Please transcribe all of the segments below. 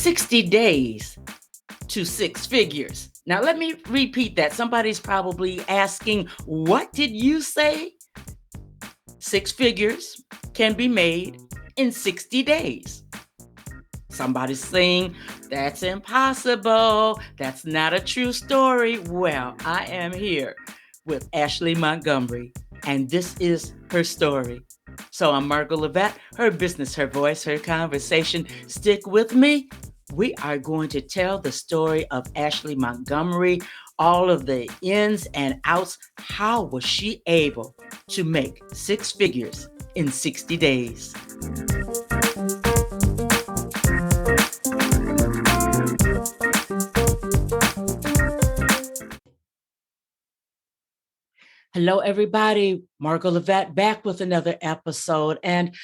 60 days to six figures. Now, let me repeat that. Somebody's probably asking, what did you say? Six figures can be made in 60 days. Somebody's saying, that's impossible. That's not a true story. Well, I am here with Ashley Montgomery, and this is her story. So I'm Margot Levette, her business, her voice, her conversation. Stick with me. We are going to tell the story of Ashley Montgomery, all of the ins and outs. How was she able to make six figures in 60 days? Hello, everybody. Margot Levette back with another episode. And,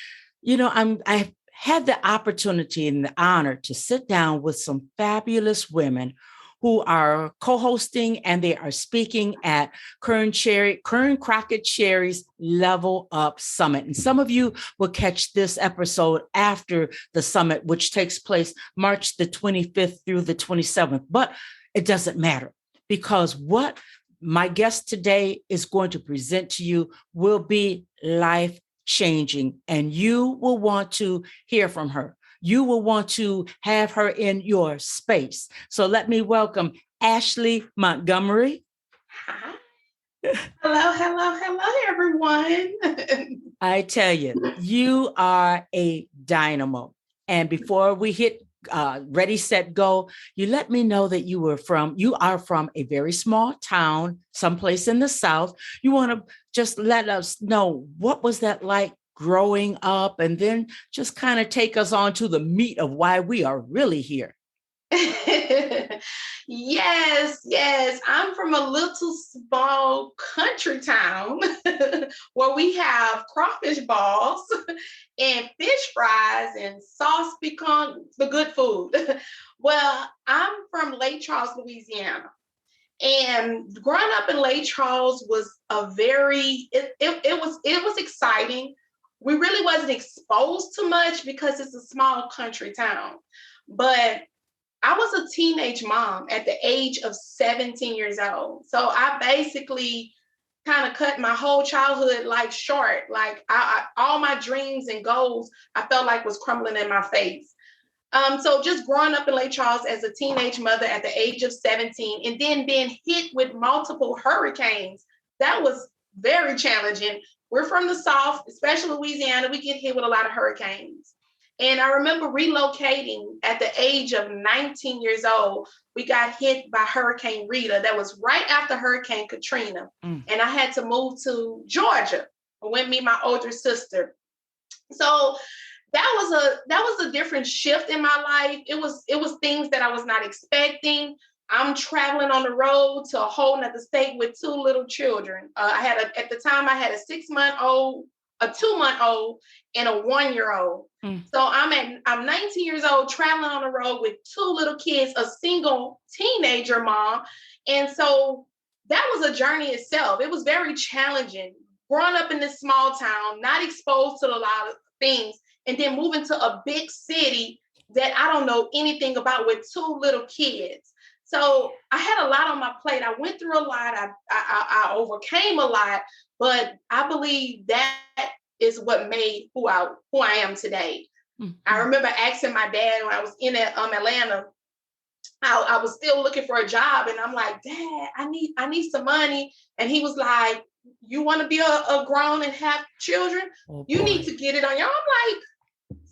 I've had the opportunity and the honor to sit down with some fabulous women who are co-hosting and they are speaking at Kern Crockett Cherry's Level Up Summit. And some of you will catch this episode after the summit, which takes place March the 25th through the 27th. But it doesn't matter because what my guest today is going to present to you will be life-changing, and you will want to hear from her. You will want to have her in your space. So let me welcome Ashley Montgomery. Hi. Hello, everyone. I tell you, you are a dynamo. And before we hit ready, set, go, you let me know that you are from a very small town, someplace in the South. You want to just let us know, what was that like growing up? And then just kind of take us on to the meat of why we are really here. Yes. I'm from a little small country town where we have crawfish balls and fish fries and sauce pecan, the good food. Well, I'm from Lake Charles, Louisiana. And growing up in Lake Charles was it was exciting. We really wasn't exposed to much because it's a small country town. But I was a teenage mom at the age of 17 years old. So I basically kind of cut my whole childhood life short. Like all my dreams and goals, I felt like was crumbling in my face. So just growing up in Lake Charles as a teenage mother at the age of 17 and then being hit with multiple hurricanes, that was very challenging. We're from the South, especially Louisiana. We get hit with a lot of hurricanes. And I remember relocating at the age of 19 years old. We got hit by Hurricane Rita. That was right after Hurricane Katrina. And I had to move to Georgia. I went meet my older sister. So that was a different shift in my life. It was things that I was not expecting. I'm traveling on the road to a whole nother state with two little children. At the time I had a 6-month-old, a 2-month-old, and a 1-year-old. So I'm 19 years old, traveling on the road with two little kids, a single teenager mom. And so that was a journey itself. It was very challenging. Growing up in this small town, not exposed to a lot of things, and then moving to a big city that I don't know anything about with two little kids. So I had a lot on my plate. I went through a lot. I overcame a lot, but I believe that is what made who I am today. Mm-hmm. I remember asking my dad when I was in Atlanta, I was still looking for a job, and I'm like, Dad, I need some money. And he was like, you want to be a grown and have children? Oh, you need to get it on your own. I'm like,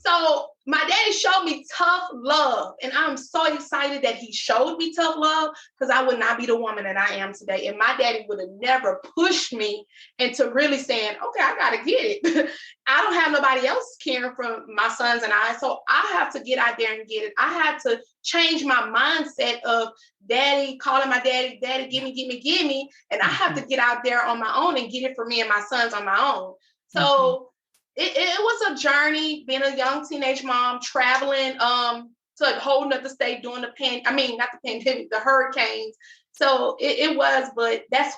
so my daddy showed me tough love, and I'm so excited that he showed me tough love because I would not be the woman that I am today. And my daddy would have never pushed me into really saying, okay, I got to get it. I don't have nobody else caring for my sons and I, so I have to get out there and get it. I had to change my mindset of daddy, calling my daddy, give me. And I have to get out there on my own and get it for me and my sons on my own. So it was a journey being a young teenage mom, traveling to a whole nother state during not the pandemic, the hurricanes. So it was, but that's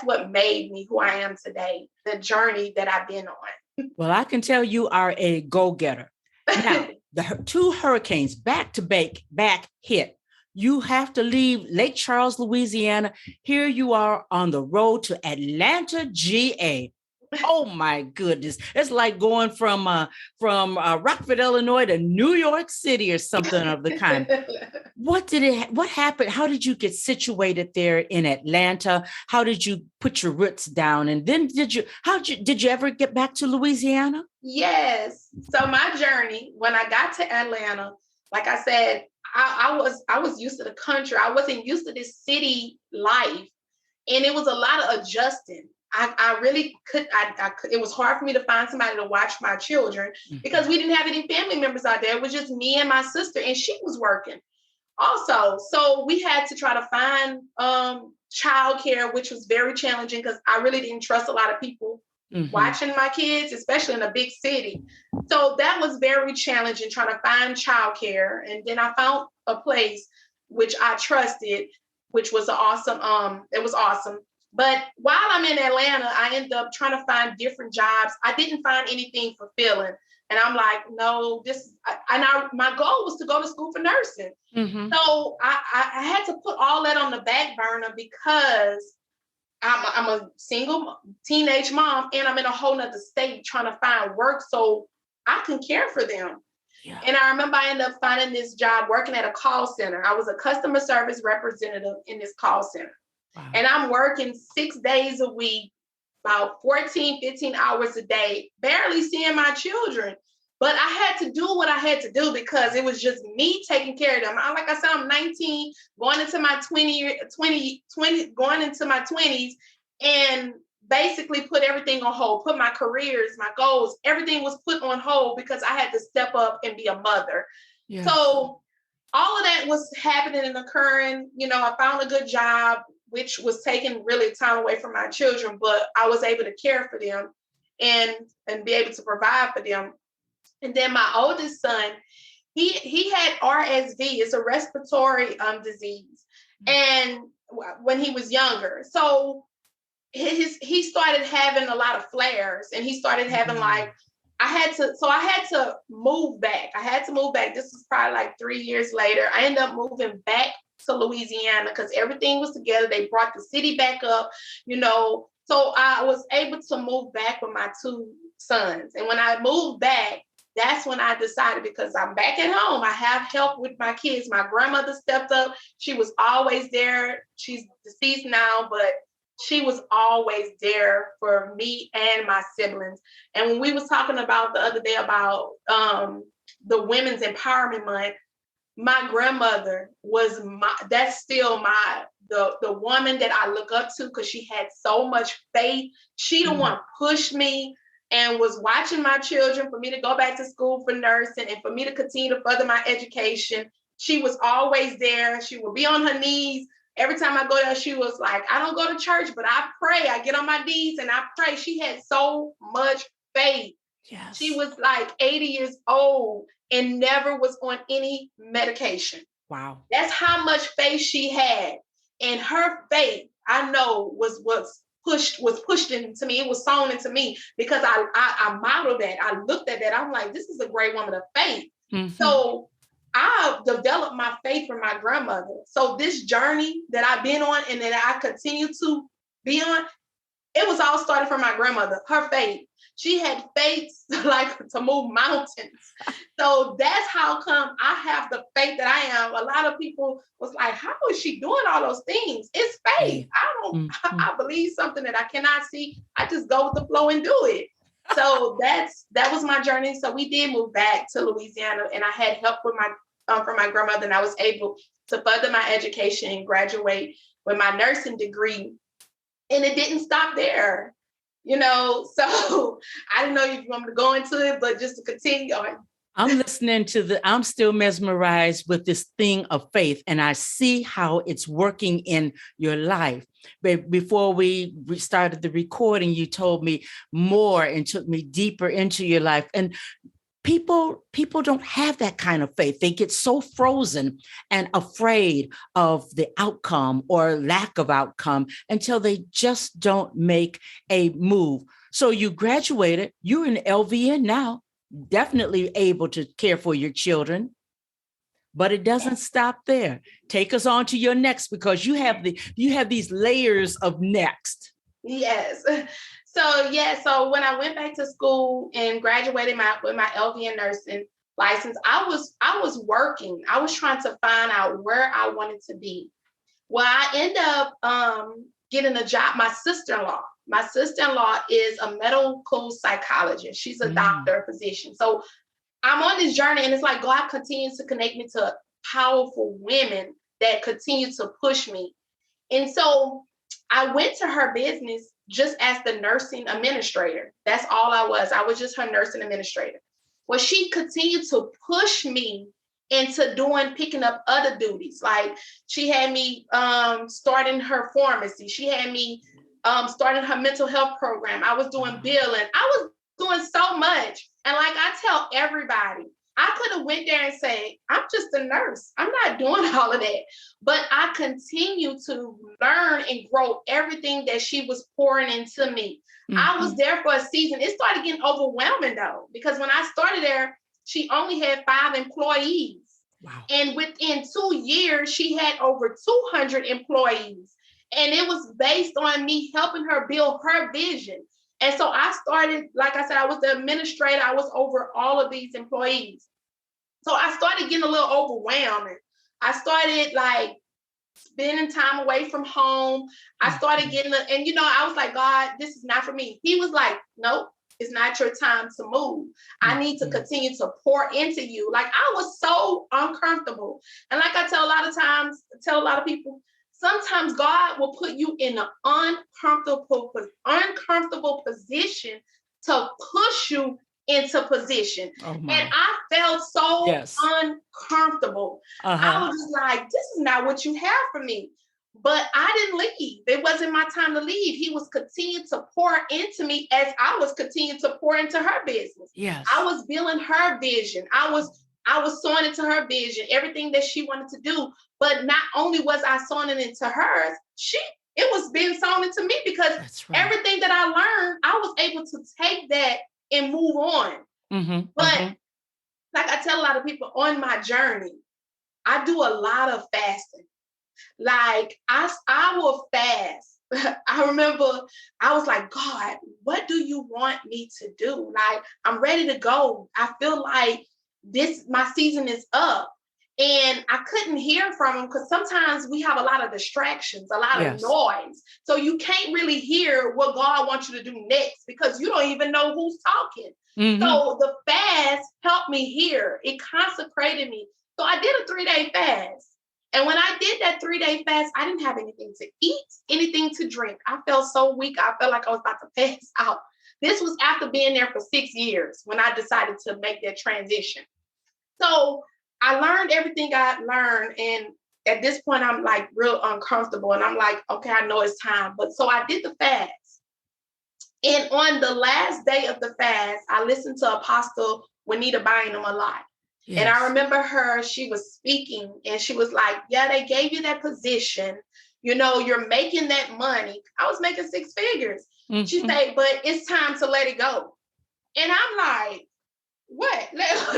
what made me who I am today, the journey that I've been on. Well, I can tell you are a go-getter. Now, the two hurricanes back to back hit. You have to leave Lake Charles, Louisiana. Here you are on the road to Atlanta, GA. Oh my goodness. It's like going from Rockford, Illinois to New York City or something of the kind. What happened? How did you get situated there in Atlanta? How did you put your roots down? And then did you ever get back to Louisiana? Yes. So my journey, when I got to Atlanta, like I said, I was used to the country. I wasn't used to this city life. And it was a lot of adjusting. I really could, it was hard for me to find somebody to watch my children because we didn't have any family members out there. It was just me and my sister, and she was working also. So we had to try to find childcare, which was very challenging because I really didn't trust a lot of people watching my kids, especially in a big city. So that was very challenging trying to find childcare. And then I found a place which I trusted, which was awesome. It was awesome. But while I'm in Atlanta, I ended up trying to find different jobs. I didn't find anything fulfilling. And I'm like, no, my goal was to go to school for nursing. So I had to put all that on the back burner because I'm a single teenage mom and I'm in a whole nother state trying to find work so I can care for them. Yeah. And I remember I ended up finding this job working at a call center. I was a customer service representative in this call center. Wow. And I'm working 6 days a week, about 14, 15 hours a day, barely seeing my children. But I had to do what I had to do because it was just me taking care of them. Like I said, I'm 19, going into my 20s, and basically put everything on hold, put my careers, my goals, everything was put on hold because I had to step up and be a mother. Yes. So all of that was happening and occurring. I found a good job, which was taking really time away from my children, but I was able to care for them and be able to provide for them. And then my oldest son, he had RSV. It's a respiratory disease. And when he was younger, so he started having a lot of flares, and he started having I had to move back. This was probably like 3 years later. I ended up moving back to Louisiana because everything was together. They brought the city back up, So I was able to move back with my two sons. And when I moved back, that's when I decided, because I'm back at home, I have help with my kids. My grandmother stepped up. She was always there. She's deceased now, but she was always there for me and my siblings. And when we was talking about the other day about the Women's Empowerment Month, my grandmother was the woman that I look up to because she had so much faith. She the one pushed me and was watching my children for me to go back to school for nursing and for me to continue to further my education. She was always there. She would be on her knees. Every time I go there, she was like, I don't go to church, but I pray. I get on my knees and I pray. She had so much faith. Yes. She was like 80 years old and never was on any medication. Wow. That's how much faith she had. And her faith, I know, was pushed into me. It was sown into me because I modeled that. I looked at that. I'm like, this is a great woman of faith. So I developed my faith from my grandmother. So this journey that I've been on and that I continue to be on, it was all started from my grandmother, her faith. She had faith to move mountains. So that's how come I have the faith that I am. A lot of people was like, how is she doing all those things? It's faith. I believe something that I cannot see. I just go with the flow and do it. So that was my journey. So we did move back to Louisiana, and I had help with from my grandmother, and I was able to further my education and graduate with my nursing degree. And it didn't stop there, so I don't know if you want me to go into it, but just to continue on. I'm listening I'm still mesmerized with this thing of faith, and I see how it's working in your life. But before we started the recording, you told me more and took me deeper into your life. And people don't have that kind of faith. They get so frozen and afraid of the outcome or lack of outcome until they just don't make a move. So you graduated, you're in LVN now. definitely able to care for your children. But it doesn't stop there. Take us on to your next, because you have these layers of next. Yes. So when I went back to school and graduated with my LVN nursing license, I was working. I was trying to find out where I wanted to be. Well, I ended up getting a job. My sister-in-law is a medical psychologist. She's a doctor, a physician. So I'm on this journey, and it's like God continues to connect me to powerful women that continue to push me. And so I went to her business just as the nursing administrator. That's all I was. I was just her nursing administrator. Well, she continued to push me into picking up other duties. Like she had me starting her pharmacy. She had me starting her mental health program. I was doing billing. I was doing so much. And like I tell everybody, I could have went there and said, I'm just a nurse. I'm not doing all of that. But I continue to learn and grow everything that she was pouring into me. I was there for a season. It started getting overwhelming though, because when I started there, she only had 5 employees. Wow. And within 2 years, she had over 200 employees. And it was based on me helping her build her vision. And so I started, like I said, I was the administrator. I was over all of these employees. So I started getting a little overwhelmed. I started like spending time away from home. I started getting, and I was like, God, this is not for me. He was like, nope, it's not your time to move. I need to continue to pour into you. Like I was so uncomfortable. And like I tell a lot of people, sometimes God will put you in an uncomfortable position to push you into position. And I felt so uncomfortable. I was just like, this is not what you have for me. But I didn't leave. It wasn't my time to leave. He was continuing to pour into me as I was continuing to pour into her business. Yes. I was building her vision. I was sowing into her vision, everything that she wanted to do. But not only was I sowing it into hers, it was being sown into me, because everything that I learned, I was able to take that and move on. But like I tell a lot of people on my journey, I do a lot of fasting. Like I will fast. I remember I was like, God, what do you want me to do? Like, I'm ready to go. I feel like my season is up. And I couldn't hear from him because sometimes we have a lot of distractions, a lot of noise. So you can't really hear what God wants you to do next because you don't even know who's talking. So the fast helped me hear. It consecrated me. So I did a 3-day fast. And when I did that 3-day fast, I didn't have anything to eat, anything to drink. I felt so weak. I felt like I was about to pass out. This was after being there for 6 years when I decided to make that transition. So I learned everything I learned. And at this point, I'm like real uncomfortable. And I'm like, okay, I know it's time. But so I did the fast. And on the last day of the fast, I listened to Apostle Juanita Bynum a lot. Yes. And I remember she was speaking and she was like, yeah, they gave you that position. You're making that money. I was making 6 figures. She said, but it's time to let it go. And I'm like, what? Because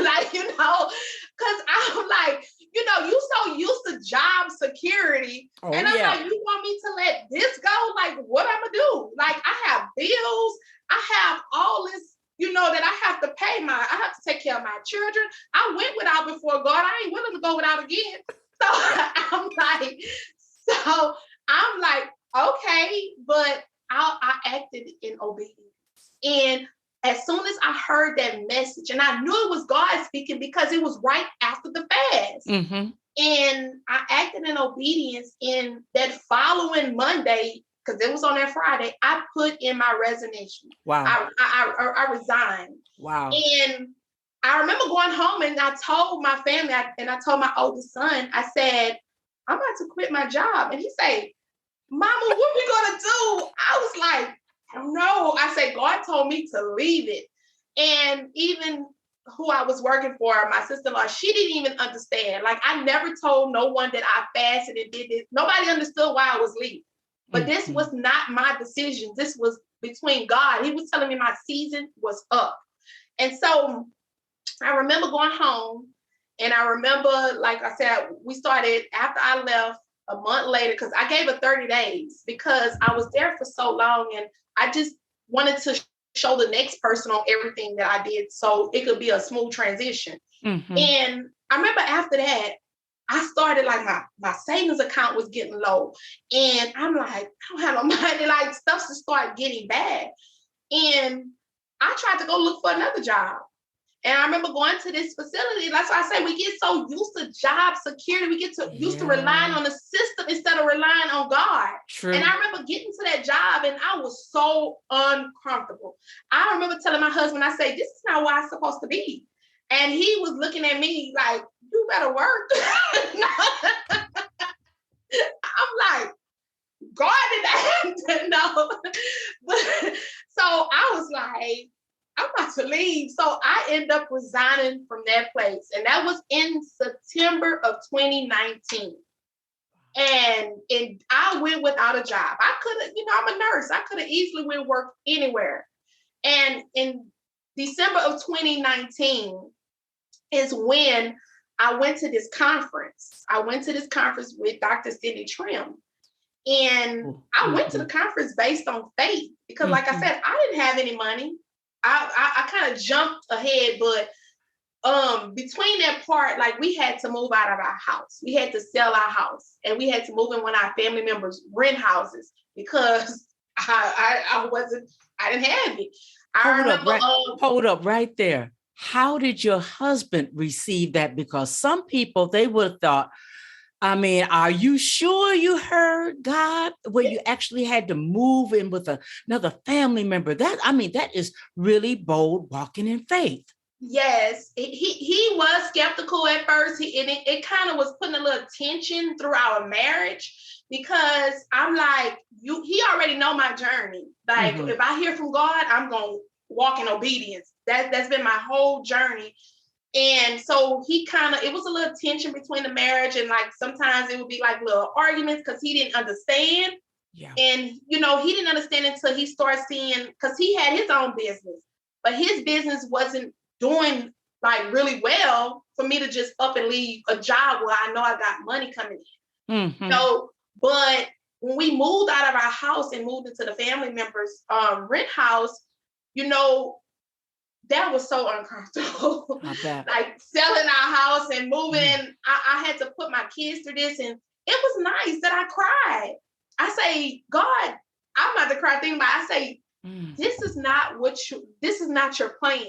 I'm like, you so used to job security. And I'm like, you want me to let this go? Like, what I'm going to do? Like, I have bills. I have all this, that I have to pay I have to take care of my children. I went without before God. I ain't willing to go without again. So I'm like, okay, but I acted in obedience. And as soon as I heard that message, and I knew it was God speaking because it was right after the fast. And I acted in obedience. In that following Monday, because it was on that Friday, I put in my resignation. Wow. I resigned. Wow. And I remember going home and I told my family, and I told my oldest son, I said, I'm about to quit my job. And he said, Mama, what we going to do? I was like, I don't know. I said, God told me to leave it. And even who I was working for, my sister-in-law, she didn't even understand. Like, I never told no one that I fasted and did this. Nobody understood why I was leaving. But this was not my decision. This was between God. He was telling me my season was up. And so I remember going home, and I remember, like I said, we started after I left a month later, because I gave her 30 days because I was there for so long, and I just wanted to show the next person on everything that I did so it could be a smooth transition. Mm-hmm. And I remember after that, I started like my savings account was getting low. And I'm like, I don't have no money, like stuff to start getting bad. And I tried to go look for another job. And I remember going to this facility. That's why I say we get so used to job security. We get used to relying on the system instead of relying on God. True. And I remember getting to that job and I was so uncomfortable. I remember telling my husband, I say, this is not where I'm supposed to be. And he was looking at me like, you better work. I'm like, God did not know. But so I was like, I'm about to leave. So I ended up resigning from that place. And that was in September of 2019. And I went without a job. I could have, I'm a nurse. I could have easily went work anywhere. And in December of 2019 is when I went to this conference. I went to this conference with Dr. Cindy Trim. And I went to the conference based on faith because, like I said, I didn't have any money. I kind of jumped ahead, but between that part, like we had to move out of our house. We had to sell our house, and we had to move in one of our family members' rent houses because I didn't have it. Hold up right there. How did your husband receive that? Because some people, they would have thought, I mean, are you sure you heard God when you actually had to move in with another family member? That is really bold walking in faith. Yes, he was skeptical at first. It kind of was putting a little tension through our marriage because I'm like, he already know my journey. Like if I hear from God, I'm going to walk in obedience. That's been my whole journey. And so it was a little tension between the marriage, and like sometimes it would be like little arguments because he didn't understand. Yeah. And, he didn't understand until he started seeing, because he had his own business, but his business wasn't doing like really well for me to just up and leave a job where I know I got money coming in. So, but when we moved out of our house and moved into the family members' rent house, that was so uncomfortable. Like selling our house and moving. I had to put my kids through this, and it was nice that I cried. I say, God, I'm about to cry thinking about it. I say, this is not your plan.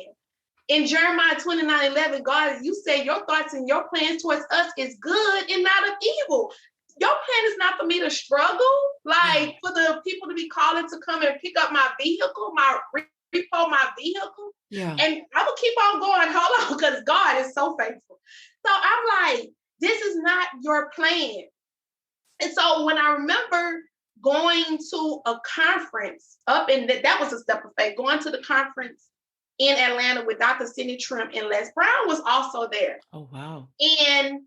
In Jeremiah 29:11, God, you say your thoughts and your plans towards us is good and not of evil. Your plan is not for me to struggle, like for the people to be calling to come and pick up my vehicle, repo my vehicle. Yeah. And I'm gonna keep on going. Hold on, because God is so faithful. So I'm like, this is not your plan. And so when I remember going to a conference that was a step of faith, going to the conference in Atlanta with Dr. Cindy Trim and Les Brown was also there. Oh, wow. And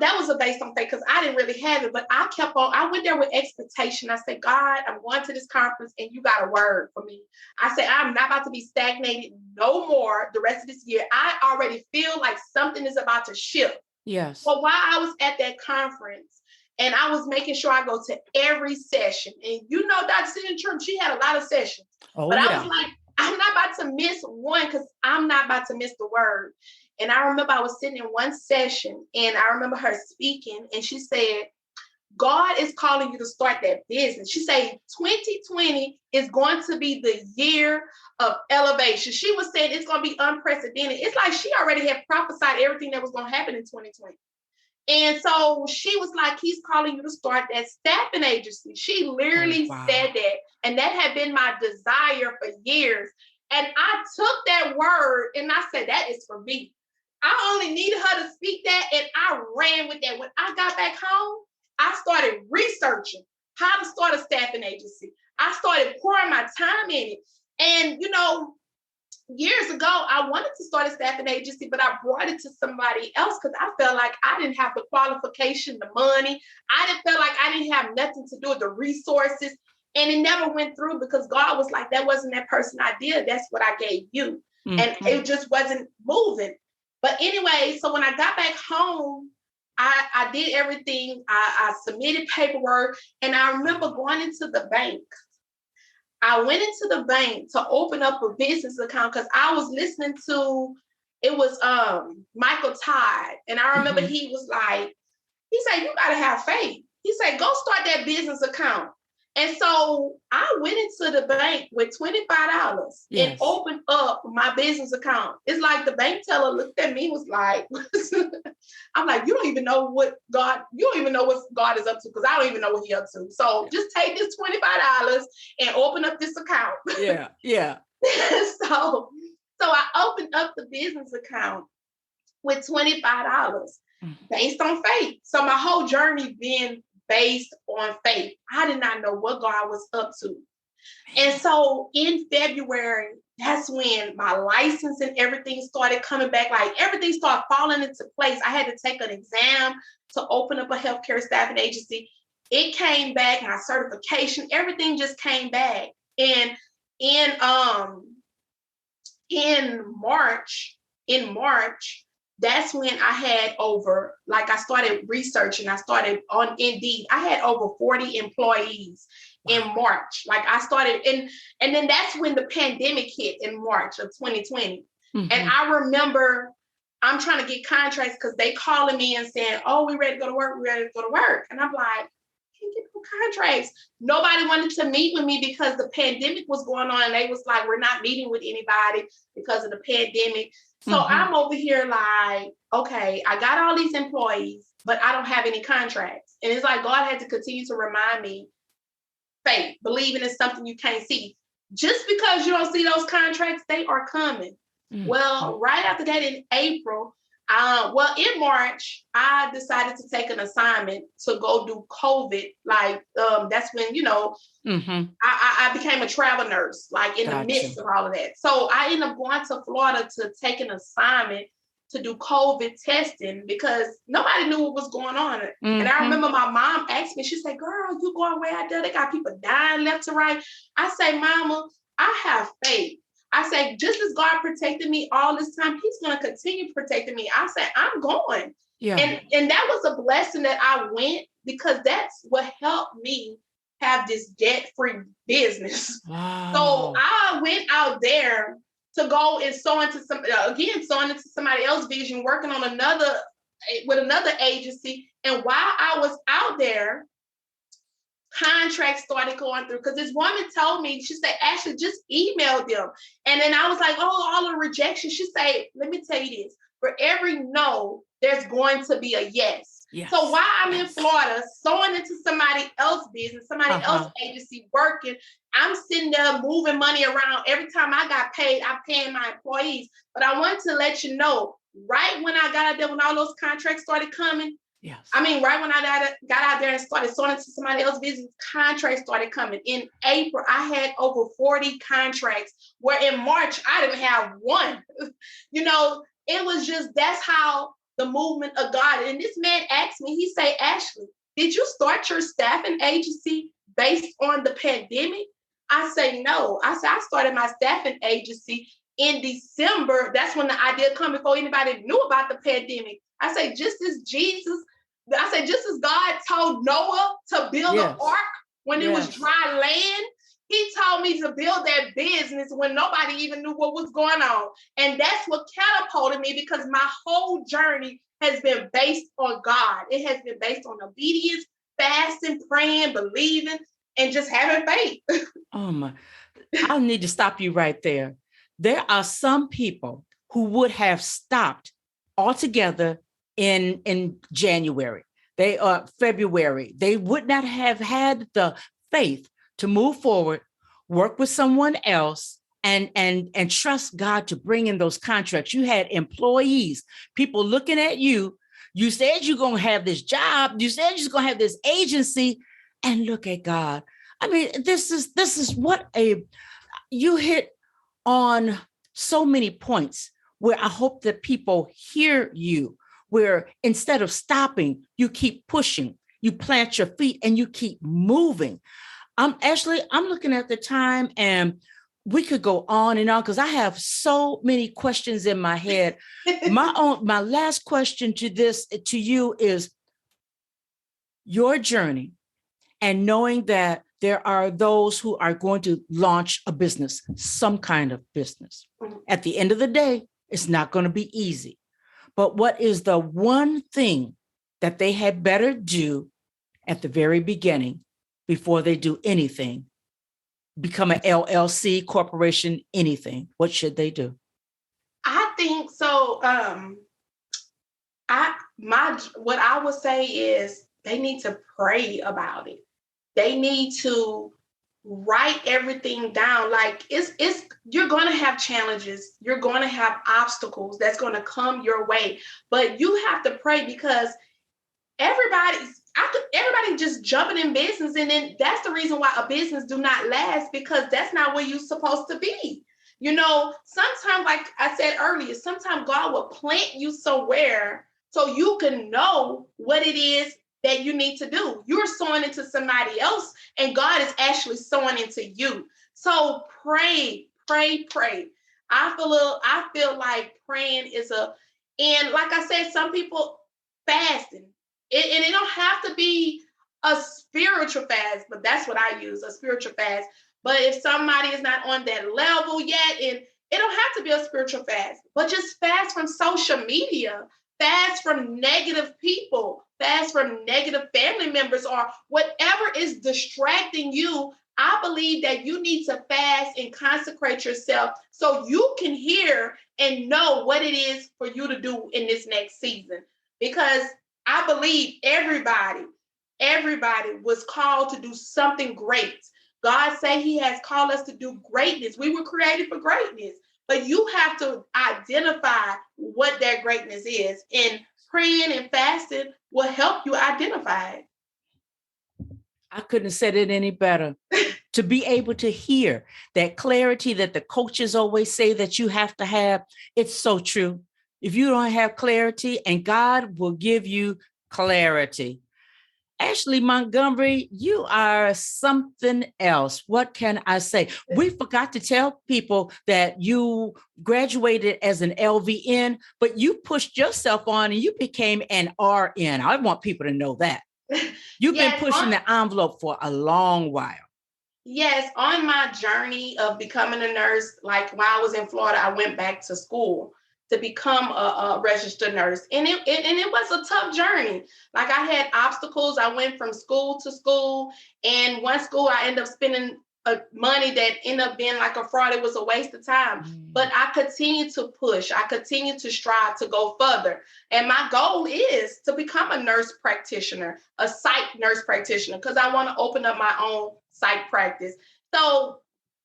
that was based on faith because I didn't really have it, but I went there with expectation. I said, God, I'm going to this conference and you got a word for me. I said, I'm not about to be stagnated no more the rest of this year. I already feel like something is about to shift. Yes. But while I was at that conference and I was making sure I go to every session, and Dr. Cindy Trim, she had a lot of sessions. I was like, I'm not about to miss one because I'm not about to miss the word. And I remember I was sitting in one session and I remember her speaking and she said, God is calling you to start that business. She said 2020 is going to be the year of elevation. She was saying it's going to be unprecedented. It's like she already had prophesied everything that was going to happen in 2020. And so she was like, he's calling you to start that staffing agency. She literally said that. And that had been my desire for years. And I took that word and I said, that is for me. I only needed her to speak that, and I ran with that. When I got back home, I started researching how to start a staffing agency. I started pouring my time in it. And, years ago, I wanted to start a staffing agency, but I brought it to somebody else because I felt like I didn't have the qualification, the money. I didn't feel like I didn't have nothing to do with the resources. And it never went through because God was like, that wasn't that person's idea. That's what I gave you. and it just wasn't moving. But anyway, so when I got back home, I did everything. I submitted paperwork, and I remember going into the bank. I went into the bank to open up a business account because I was listening to, it was Michael Todd. And I remember he was like, he said, you got to have faith. He said, go start that business account. And so I went into the bank with $25 and opened up my business account. It's like the bank teller looked at me, was like, I'm like, you don't even know what God is up to, because I don't even know what he's up to. So just take this $25 and open up this account. Yeah. So I opened up the business account with $25 based on faith. So my whole journey being based on faith. I did not know what God was up to. And so in February, that's when my license and everything started coming back. Like everything started falling into place. I had to take an exam to open up a healthcare staffing agency. It came back, my certification, everything just came back. And in March, that's when I had over, like I started researching, I started on Indeed. I had over 40 employees in March. Like I started, and then that's when the pandemic hit in March of 2020. And I remember I'm trying to get contracts because they calling me and saying, oh, we ready to go to work, And I'm like, can't get no contracts. Nobody wanted to meet with me because the pandemic was going on. And they was like, we're not meeting with anybody because of the pandemic. So I'm over here like, okay, I got all these employees, but I don't have any contracts. And it's like God had to continue to remind me, faith, believing in something you can't see. Just because you don't see those contracts, they are coming. Well, right after that in April, in March, I decided to take an assignment to go do COVID. Like that's when, I became a travel nurse, like in the midst of all of that. So I ended up going to Florida to take an assignment to do COVID testing because nobody knew what was going on. And I remember my mom asked me, she said, girl, you going way out there? They got people dying left to right. I say, Mama, I have faith. I say, just as God protected me all this time, he's going to continue protecting me. I said, I'm going. Yeah. And that was a blessing that I went, because that's what helped me have this debt-free business. Wow. So I went out there to go and sow into somebody else's vision, working on another agency. And while I was out there, contracts started going through, because this woman told me, she said, Ashley, just email them. And then I was like, oh, all the rejection. She said, let me tell you this, for every no, there's going to be a yes. So while I'm in Florida, sewing into somebody else's business, somebody else's agency working, I'm sitting there moving money around. Every time I got paid, I'm paying my employees. But I wanted to let you know, right when I got out there, when all those contracts started coming, right when I got out there and started sewing into somebody else's business, contracts started coming. In April, I had over 40 contracts, where in March, I didn't have one. It was just, that's how the movement of God. And this man asked me, he said, Ashley, did you start your staffing agency based on the pandemic? I say, no. I said, I started my staffing agency in December. That's when the idea come, before anybody knew about the pandemic. I say, just as God told Noah to build an ark when it was dry land, he told me to build that business when nobody even knew what was going on. And that's what catapulted me, because my whole journey has been based on God. It has been based on obedience, fasting, praying, believing, and just having faith. Oh my, I need to stop you right there. There are some people who would have stopped altogether in January. February. They would not have had the faith to move forward, work with someone else, and trust God to bring in those contracts. You had employees, people looking at you. You said you're going to have this job. You said you're going to have this agency, and look at God. I mean, this is what you hit on so many points where I hope that people hear you, where instead of stopping, you keep pushing, you plant your feet and you keep moving. Ashley, I'm looking at the time, and we could go on and on because I have so many questions in my head. My last question to you is your journey and knowing that there are those who are going to launch a business, some kind of business. At the end of the day, it's not going to be easy. But what is the one thing that they had better do at the very beginning before they do anything? Become an LLC, corporation, anything. What should they do? I think so. What I would say is they need to pray about it. They need to write everything down. Like it's you're going to have challenges. You're going to have obstacles that's going to come your way, but you have to pray because everybody just jumping in business, and then that's the reason why a business do not last, because that's not where you're supposed to be. You know, sometimes, like I said earlier, sometimes God will plant you somewhere so you can know what it is that you need to do. You're sowing into somebody else, and God is actually sowing into you. So pray, pray, pray. I feel like praying and like I said, some people fasting. And it don't have to be a spiritual fast, but that's what I use, a spiritual fast. But if somebody is not on that level yet, and it don't have to be a spiritual fast, but just fast from social media, fast from negative people, fast from negative family members, or whatever is distracting you. I believe that you need to fast and consecrate yourself so you can hear and know what it is for you to do in this next season. Because I believe everybody was called to do something great. God said he has called us to do greatness. We were created for greatness, but you have to identify what that greatness is. And praying and fasting will help you identify it. I couldn't have said it any better. To be able to hear that clarity that the coaches always say that you have to have, it's so true. If you don't have clarity, and God will give you clarity. Ashley Montgomery, you are something else. What can I say? We forgot to tell people that you graduated as an LVN, but you pushed yourself on and you became an RN. I want people to know that. You've been pushing the envelope for a long while. Yes, on my journey of becoming a nurse, like when I was in Florida, I went back to school to become a registered nurse. And it was a tough journey. Like I had obstacles. I went from school to school. And one school, I ended up spending money that ended up being like a fraud. It was a waste of time. But I continue to push. I continue to strive to go further. And my goal is to become a nurse practitioner, a psych nurse practitioner, because I want to open up my own psych practice. So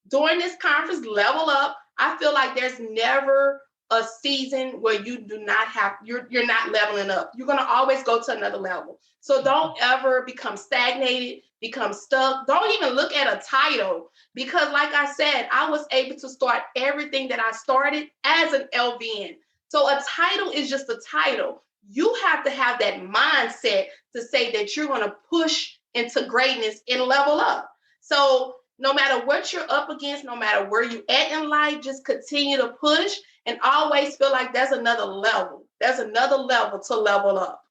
during this conference, Level Up, I feel like there's never a season where you do not have, you're not leveling up. You're going to always go to another level. So don't ever become stagnated, become stuck. Don't even look at a title, because like I said, I was able to start everything that I started as an LVN. So a title is just a title. You have to have that mindset to say that you're going to push into greatness and level up. So no matter what you're up against, no matter where you're at in life, just continue to push and always feel like there's another level. There's another level to level up.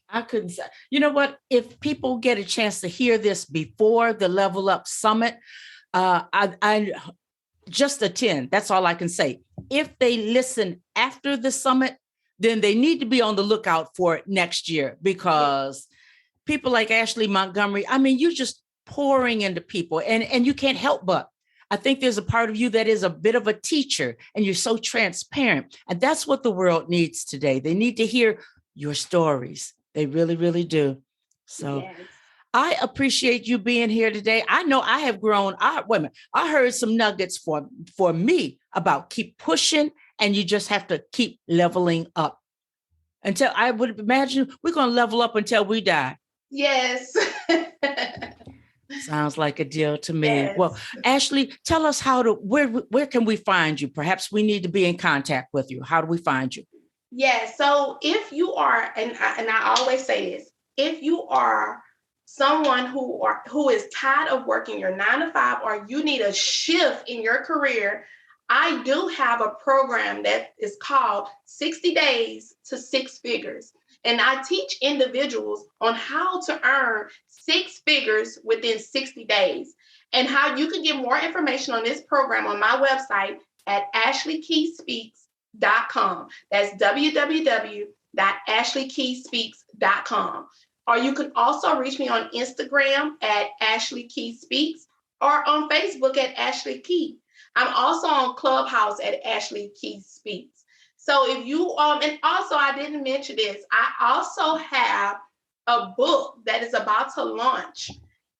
I couldn't say. You know what? If people get a chance to hear this before the Level Up Summit, I just attend. That's all I can say. If they listen after the summit, then they need to be on the lookout for it next year, because people like Ashley Montgomery, I mean, you're just pouring into people, and you can't help but. I think there's a part of you that is a bit of a teacher, and you're so transparent. And that's what the world needs today. They need to hear your stories. They really, really do. So yes. I appreciate you being here today. I know I have grown. I heard some nuggets for me about keep pushing, and you just have to keep leveling up. Until I would imagine we're going to level up until we die. Yes. Sounds like a deal to me. Yes. Well, Ashley, tell us where can we find you? Perhaps we need to be in contact with you. How do we find you? Yeah. So if you are, and I always say this, if you are someone who is tired of working your 9 to 5, or you need a shift in your career, I do have a program that is called 60 Days to Six Figures. And I teach individuals on how to earn 6 figures within 60 days, and how you can get more information on this program on my website at ashleykeyspeaks.com. That's www.ashleykeyspeaks.com. Or you can also reach me on Instagram at Ashley Key Speaks, or on Facebook at Ashley Key. I'm also on Clubhouse at Ashley Key Speaks. So if you, and also I didn't mention this, I also have a book that is about to launch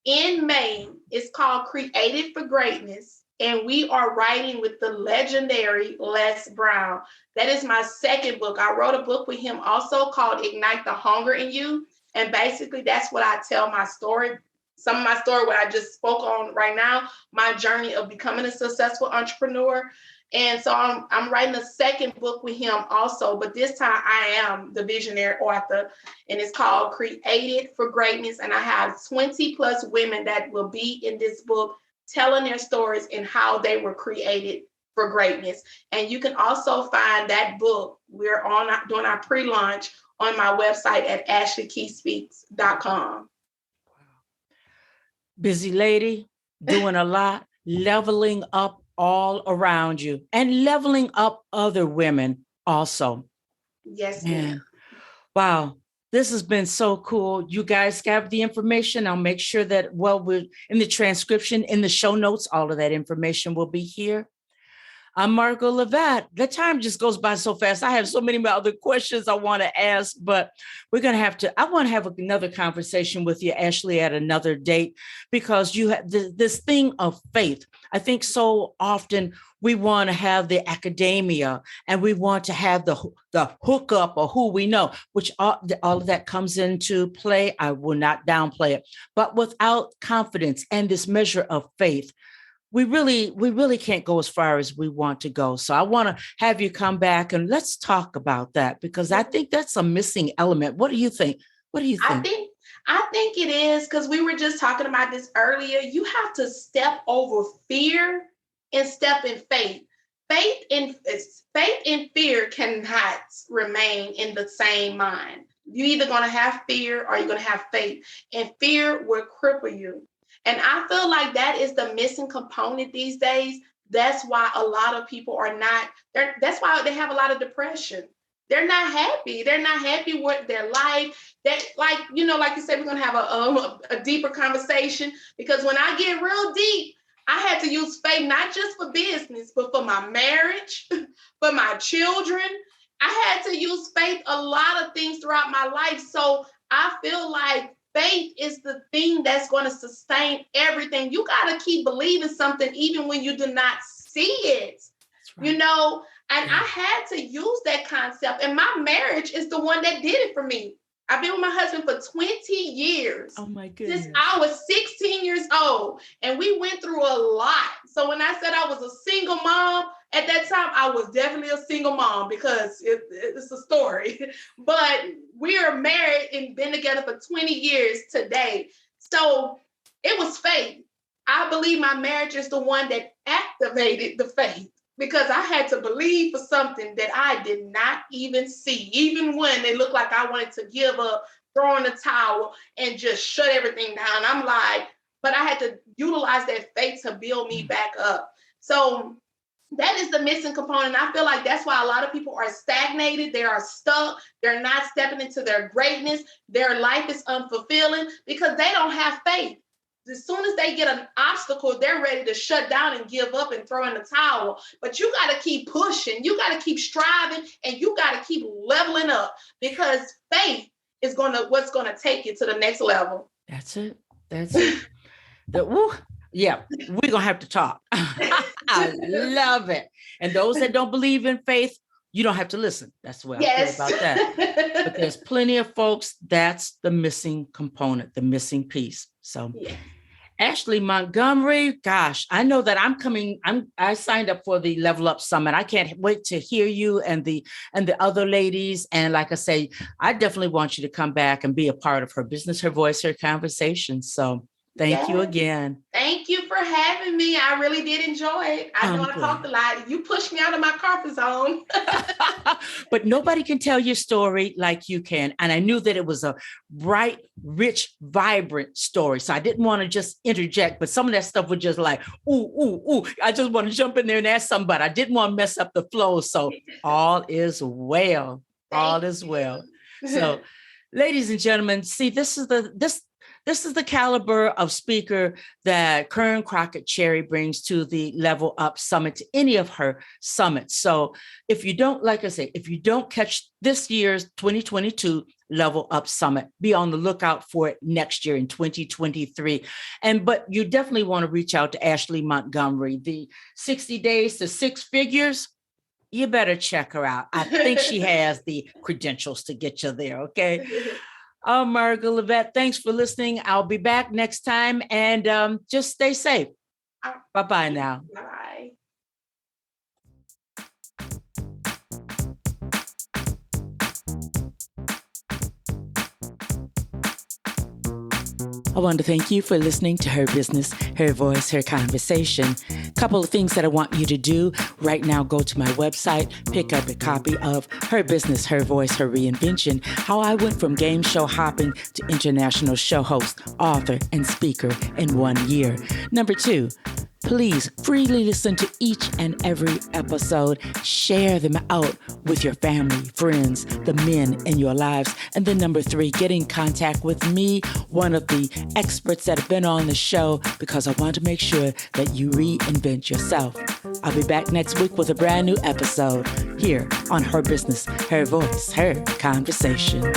in May. It's called Created for Greatness, and we are writing with the legendary Les Brown. That is my second book. I wrote a book with him also called Ignite the Hunger in You. And basically, that's what I tell my story. Some of my story, what I just spoke on right now, my journey of becoming a successful entrepreneur. And so I'm writing a second book with him also, but this time I am the visionary author, and it's called Created for Greatness. And I have 20 plus women that will be in this book telling their stories and how they were created for greatness. And you can also find that book. We're doing our pre-launch on my website at ashleykeyspeaks.com. Busy lady, doing a lot, leveling up all around you and leveling up other women also. Yes, ma'am. Wow. This has been so cool. You guys have the information. I'll make sure that, we're in the transcription, in the show notes, all of that information will be here. I'm Margot Levat. The time just goes by so fast. I have so many other questions I want to ask, but I want to have another conversation with you, Ashley, at another date, because you have this thing of faith. I think so often we want to have the academia and we want to have the hookup or who we know, which all of that comes into play. I will not downplay it, but without confidence and this measure of faith, we really can't go as far as we want to go. So I want to have you come back and let's talk about that, because I think that's a missing element. What do you think? I think it is, because we were just talking about this earlier. You have to step over fear and step in faith. Faith and fear cannot remain in the same mind. You're either going to have fear or you're going to have faith, and fear will cripple you. And I feel like that is the missing component these days. That's why a lot of people that's why they have a lot of depression. They're not happy. They're not happy with their life. That, like you said, we're going to have a deeper conversation, because when I get real deep, I had to use faith, not just for business, but for my marriage, for my children. I had to use faith a lot of things throughout my life. So I feel like faith is the thing that's going to sustain everything. You got to keep believing something even when you do not see it, right. And I had to use that concept. And my marriage is the one that did it for me. I've been with my husband for 20 years. Oh my goodness. Since I was 16 years old, and we went through a lot. So when I said I was a single mom, at that time, I was definitely a single mom, because it's a story. But we are married and been together for 20 years today. So it was faith. I believe my marriage is the one that activated the faith, because I had to believe for something that I did not even see, even when it looked like I wanted to give up, throw in the towel, and just shut everything down. I'm like, but I had to utilize that faith to build me back up. So that is the missing component. I feel like that's why a lot of people are stagnated. They are stuck. They're not stepping into their greatness. Their life is unfulfilling because they don't have faith. As soon as they get an obstacle, they're ready to shut down and give up and throw in the towel. But you got to keep pushing. You got to keep striving, and you got to keep leveling up, because faith is what's going to take you to the next level. That's it. Yeah, we're going to have to talk. I love it. And those that don't believe in faith, you don't have to listen. That's the way I feel about that. But there's plenty of folks, that's the missing component, the missing piece. So, Ashley Montgomery, gosh, I know that I signed up for the Level Up Summit. I can't wait to hear you and the other ladies. And like I say, I definitely want you to come back and be a part of Her Business, Her Voice, Her Conversation. So thank you again. Thank you for having me. I really did enjoy it. I know I talked a lot. You pushed me out of my comfort zone. But nobody can tell your story like you can. And I knew that it was a bright, rich, vibrant story. So I didn't want to just interject, but some of that stuff was just like, ooh. I just want to jump in there and ask somebody. I didn't want to mess up the flow. So all is well. All is well. So, ladies and gentlemen, see, this is the caliber of speaker that Karen Crockett Cherry brings to the Level Up Summit, to any of her summits. So if you don't, like I say, if you don't catch this year's 2022 Level Up Summit, be on the lookout for it next year in 2023. But you definitely want to reach out to Ashley Montgomery. The 60 days to six figures, you better check her out. I think she has the credentials to get you there, okay? Margot Levette, thanks for listening. I'll be back next time, and just stay safe. Bye-bye now. Bye. I want to thank you for listening to Her Business, Her Voice, Her Conversation. Couple of things that I want you to do right now. Go to my website, pick up a copy of Her Business, Her Voice, Her Reinvention, how I went from game show hopping to international show host, author, and speaker in 1 year. Number 2, please freely listen to each and every episode. Share them out with your family, friends, the men in your lives. And then number 3, get in contact with me, one of the experts that have been on the show, because I want to make sure that you reinvent yourself. I'll be back next week with a brand new episode here on Her Business, Her Voice, Her Conversation.